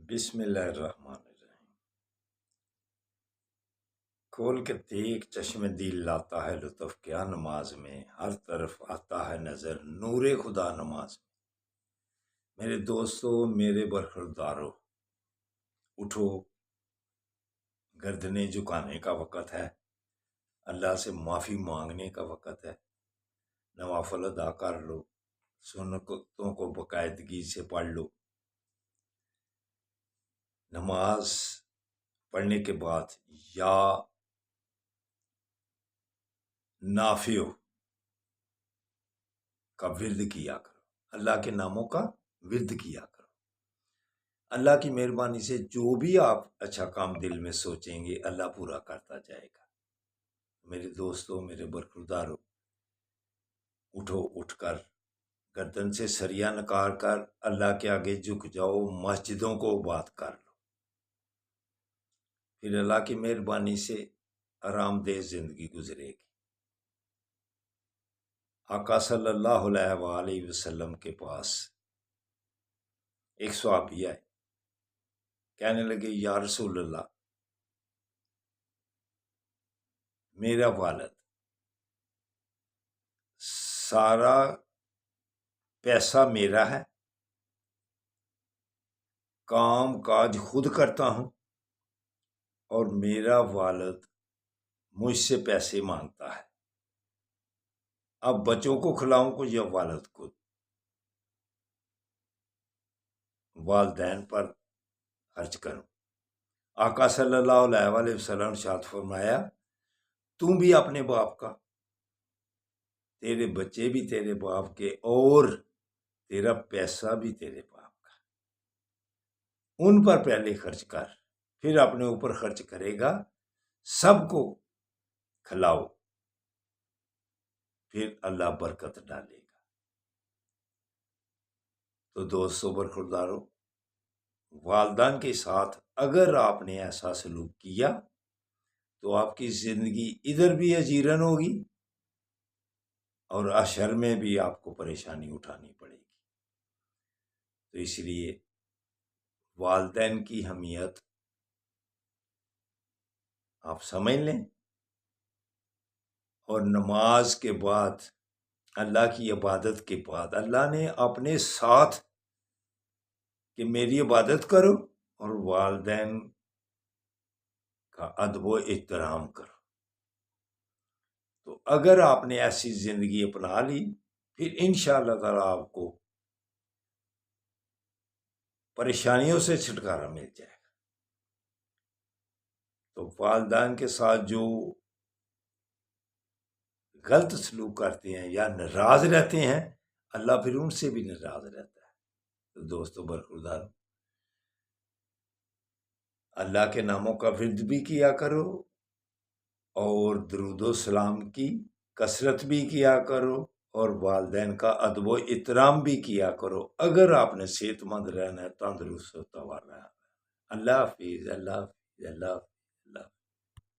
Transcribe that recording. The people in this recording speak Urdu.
بسم اللہ الرحمن الرحیم۔ کھول کے دیکھ چشم دل لاتا ہے لطف کیا نماز میں، ہر طرف آتا ہے نظر نور خدا نماز میں۔ میرے دوستو، میرے برخوردارو، اٹھو، گردنیں جھکانے کا وقت ہے، اللہ سے معافی مانگنے کا وقت ہے، نوافل ادا کر لو، سنتوں کو باقاعدگی سے پڑھ لو۔ نماز پڑھنے کے بعد یا نافع کا ورد کیا کرو، اللہ کے ناموں کا ورد کیا کرو۔ اللہ کی مہربانی سے جو بھی آپ اچھا کام دل میں سوچیں گے اللہ پورا کرتا جائے گا۔ میرے دوستوں، میرے برخوردارو، اٹھو، اٹھ کر گردن سے سریا نکال کر اللہ کے آگے جھک جاؤ، مسجدوں کو آباد کر لو، پھر اللہ کی مہربانی سے آرام دہ زندگی گزرے گی۔ آقا صلی اللہ علیہ وآلہ وسلم کے پاس ایک صحابی آئے، کہنے لگے یا رسول اللہ، میرا والد سارا پیسہ میرا ہے، کام کاج خود کرتا ہوں، اور میرا والد مجھ سے پیسے مانگتا ہے، اب بچوں کو کھلاؤں کو یا والد کو؟ والدین پر خرچ کروں۔ آقا صلی اللہ علیہ وآلہ وسلم ارشاد فرمایا، تم بھی اپنے باپ کا، تیرے بچے بھی تیرے باپ کے، اور تیرا پیسہ بھی تیرے باپ کا، ان پر پہلے خرچ کر، پھر اپنے اوپر خرچ کرے گا، سب کو کھلاؤ، پھر اللہ برکت ڈالے گا۔ تو دوستو، برخوردارو، والدین کے ساتھ اگر آپ نے ایسا سلوک کیا تو آپ کی زندگی ادھر بھی اجیرن ہوگی اور حشر میں بھی آپ کو پریشانی اٹھانی پڑے گی۔ تو اس لیے والدین کی اہمیت آپ سمجھ لیں، اور نماز کے بعد، اللہ کی عبادت کے بعد، اللہ نے اپنے ساتھ کہ میری عبادت کرو اور والدین کا ادب و احترام کرو۔ تو اگر آپ نے ایسی زندگی اپنا لی، پھر انشاءاللہ تعالی آپ کو پریشانیوں سے چھٹکارا مل جائے گا۔ تو والدین کے ساتھ جو غلط سلوک کرتے ہیں یا ناراض رہتے ہیں، اللہ پھر ان سے بھی ناراض رہتا ہے۔ تو دوستو برخوردار، اللہ کے ناموں کا ورد بھی کیا کرو، اور درود و سلام کی کثرت بھی کیا کرو، اور والدین کا ادب و احترام بھی کیا کرو، اگر آپ نے صحت مند رہنا ہے، تندرست ہوتا ہوا رہنا ہے۔ اللہ حافظ، اللہ حافظ، اللہ حافظ۔